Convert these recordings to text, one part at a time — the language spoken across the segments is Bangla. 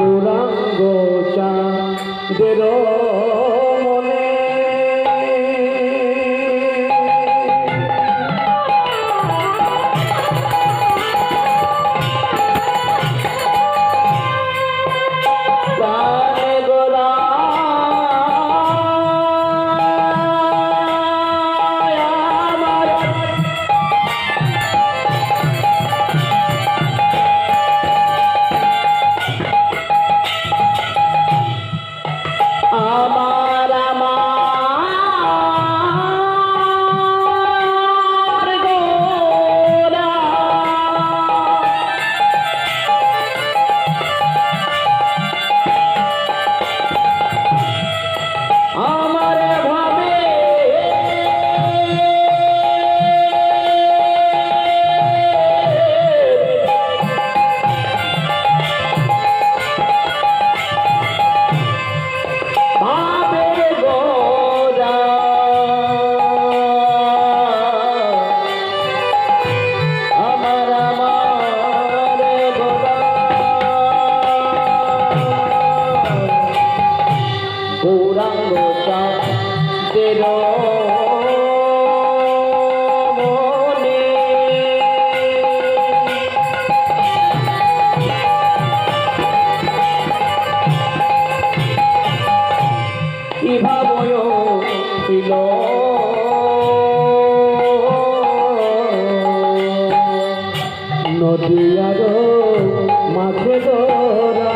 গৌরাঙ্গ চাঁদের মনে নদিয়ার মাঝে দোরা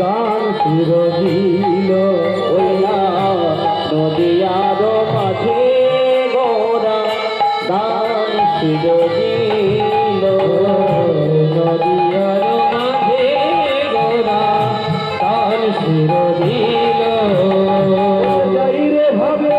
গান সুর দিল নদিয়ার মাঝে গোরা গান সুর দিল নদিয়ার মাঝে গোরা গান সুর দিল ভাবে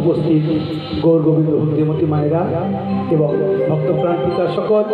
উপস্থিত গৌর গোবিন্দ ভক্তিমতী মায়েরা এবং ভক্তপ্রাণ পিতা সকল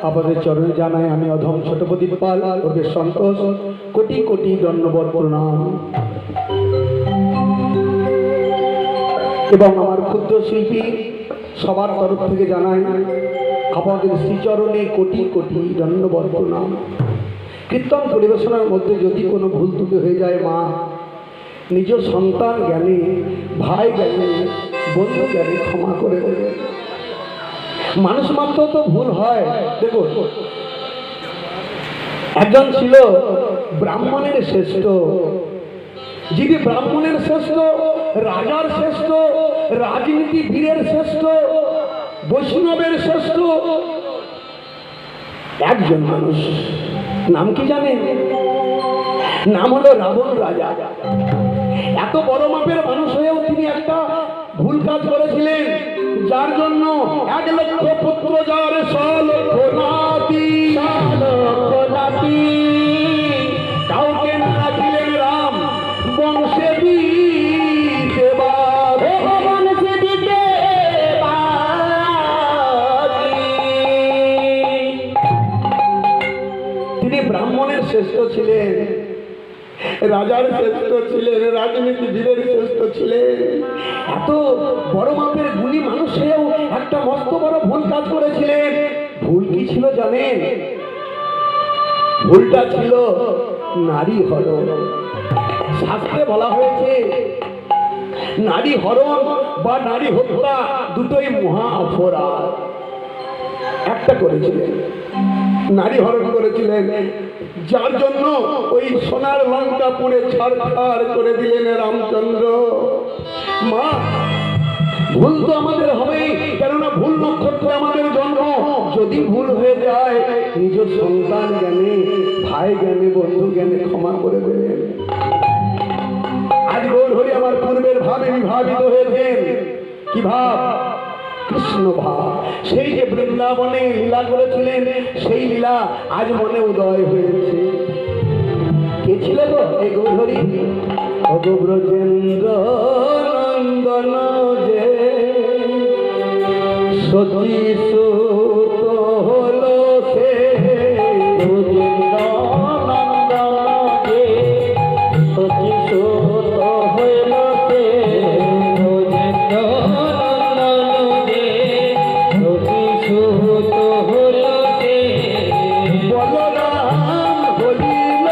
আপনাদের চরণে জানাই আমি অধম ছোট প্রদীপ পাল ওদের সন্তোষ কোটি কোটি দণ্ডবত প্রণাম এবং আমার ক্ষুদ্র শিল্পী সবার তরফ থেকে জানাই আপনাদের শ্রীচরণে কোটি কোটি দণ্ডবত প্রণাম। কীর্তন পরিবেশনার মধ্যে যদি কোনো ভুল ত্রুটি হয়ে যায় মা নিজ সন্তান জ্ঞানী ভাই জ্ঞানী বন্ধু জ্ঞানী ক্ষমা করে দেবে। মানুষ মাত্র তো ভুল হয়। দেখো একজন ছিল ব্রাহ্মণের শ্রেষ্ঠ, যিনি ব্রাহ্মণের শ্রেষ্ঠ, রাজার শ্রেষ্ঠ, রাজনীতিবীরের শ্রেষ্ঠ, বৈষ্ণবের শ্রেষ্ঠ একজন মানুষ। নাম কি জানেন? নাম হলো রাবণ রাজা। এত বড় মাপের মানুষ হয়েও তিনি একটা ভুল কাজ করেছিলেন, যার জন্য 1 লক্ষ পুত্র যার 100 লক্ষ নাতি, কাউকে না রাখিলেন রাম বংশে দিতে বংশে দিতে তিনি ব্রাহ্মণের শ্রেষ্ঠ ছিলেন, রাজার শ্রেষ্ঠ ছিলেন, রাজনীতিবিদের শ্রেষ্ঠ ছিলেন। এত বড় মাপের গুণী মানুষ হয়েও একটা মস্ত বড় ভুল কাজ করেছিলেন। ভুল কি ছিল জানেন? ভুলটা ছিল নারী হরণ। শাস্ত্রে বলা হয়েছে নারী হরণ বা নারী হত্যা দুটোই মহা অপরাধ। একটা করেছিলেন, নারী হরণ করেছিলেন, যার জন্য ওই সোনার লঙ্কা পুড়ে ছাড়খাড় করে দিলেন রামচন্দ্র। মা, ভুল তো আমাদের হবেই, কেননা ভুল নক্ষত্রে আমাদের জন্ম। যদি ভুল হয়ে যায় নিজ সন্তান জ্ঞানে, ভাই জ্ঞানে, বন্ধু জ্ঞানে ক্ষমা করে দেবেন। আজ গৌরহরি আমার পূর্বের ভাবে বিভাবিত হয়েছেন। কি ভাব? কৃষ্ণ ভাব। সেই যে বৃন্দাবনে লীলা করেছিলেন, সেই লীলা আজ মনে উদয় হয়েছে। কে ছিল গো এই গৌরহরি? ব্রজেন্দ্র নন্দন যে সতী সুত হলো সে, ব্রজেন্দ্র নন্দন যে সতী সুত হইল সে, ব্রজেন্দ্র নন্দন যে সতী সুত হইল সে। বলরাম বলিল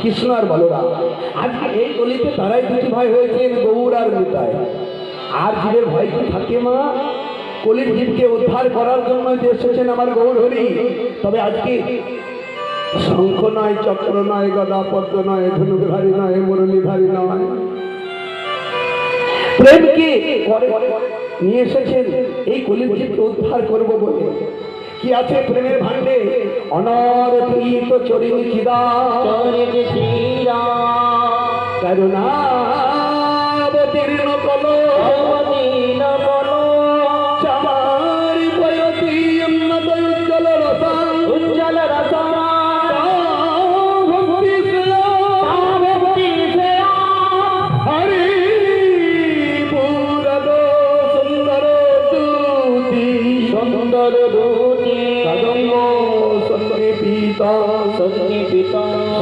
কৃষ্ণ আর বলরাম। আজকে এই গলিতে তারাই দুটি ভাই হয়েছেন, গৌর আর নিতাই। আর জীবের ভাই কি থাকে মা? কলির জীবকে উদ্ধার করার জন্য যে এসেছেন আমার গৌরহরি। তবে আজকে শঙ্খ নয়, চক্র নয়, গদা পদ্ম নয়, ধনুধারী নয়, মুরলীধারী নয়, প্রেমকে নিয়ে এসেছেন এই কলির জীবকে উদ্ধার করবো বলে। কি আছে প্রেমের ভাণ্ডে? অনরপিত চরিণী চিদা করুণা অবতীর্ণ কল চামারি পয়তি উন্নত উজ্জ্বল রসা হরি পুরদ সুন্দর দূতি সুন্দর দূতি সন্নিপিতা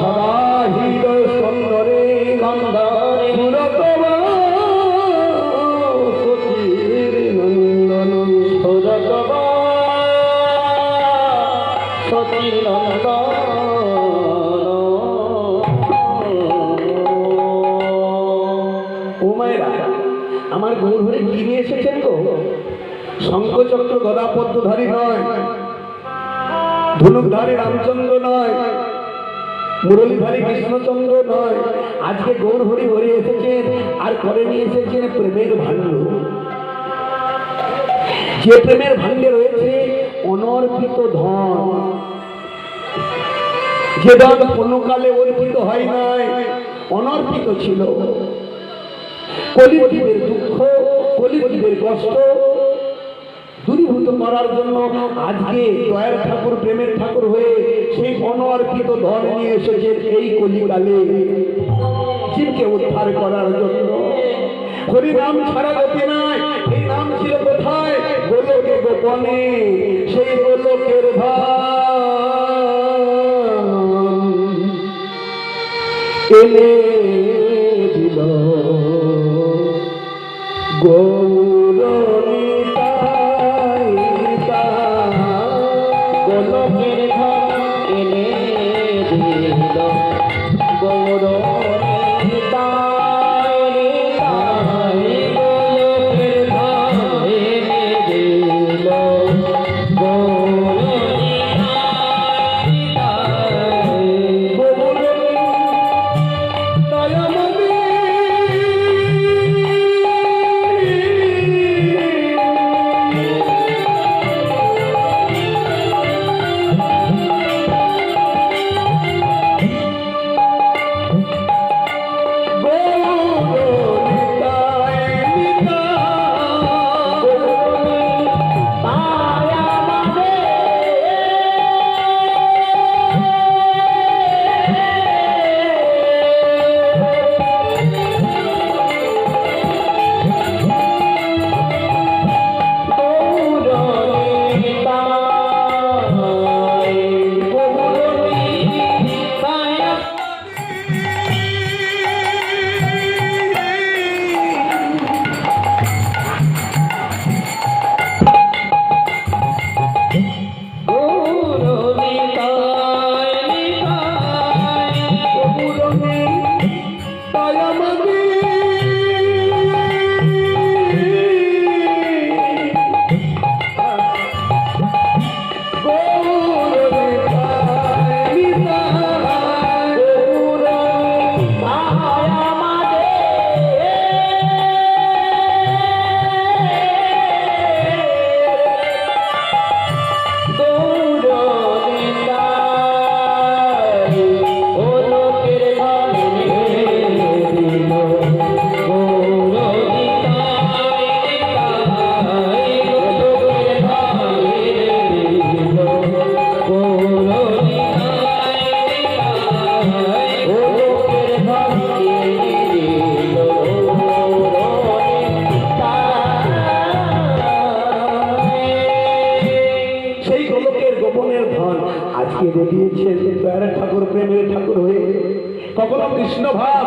সদা হৃদয় সুন্দরে গন্ধরে সতীর নন্দন সতীর নন্দন। ও মায়েরা, আমার গৌরহরি কি নিয়ে এসেছেন গো? শঙ্খচক্র গদা পদ্মধারী নয়, ধনুকধারী রামচন্দ্র নয়, মুরলীধারী কৃষ্ণচন্দ্র নয়, আজকে গৌর হরি হরি এসেছেন আর করে নিয়ে এসেছেন প্রেমের ভাণ্ড। যে প্রেমের ভাণ্ডে রয়েছে অনর্পিত ধন, যে ধন কোনকালে অর্পিত হয় নাই, অনর্পিত ছিল। কলিযুগের দুঃখ, কলিযুগের কষ্ট দূরীভূত করার জন্য আজকে দয়ার ঠাকুর প্রেমের ঠাকুর হয়ে সেই অনর্পিত ধন নিয়ে এসেছেন এই কলিকালে জীবকে উদ্ধার করার জন্য। হরি নাম ছাড়া গতি নাই। এই নাম ছিল কোথায়? গোলকে গোপনে, সেই গোলকের ভান এনে দিল গৌরনিতাই, গোলকের ভান এনে দিল গৌরনিতাই, গোলকের ভান এনে দিল আজকে দিয়েছেন দয়ার ঠাকুর প্রেমের ঠাকুর হয়ে। কখনো কৃষ্ণ ভাব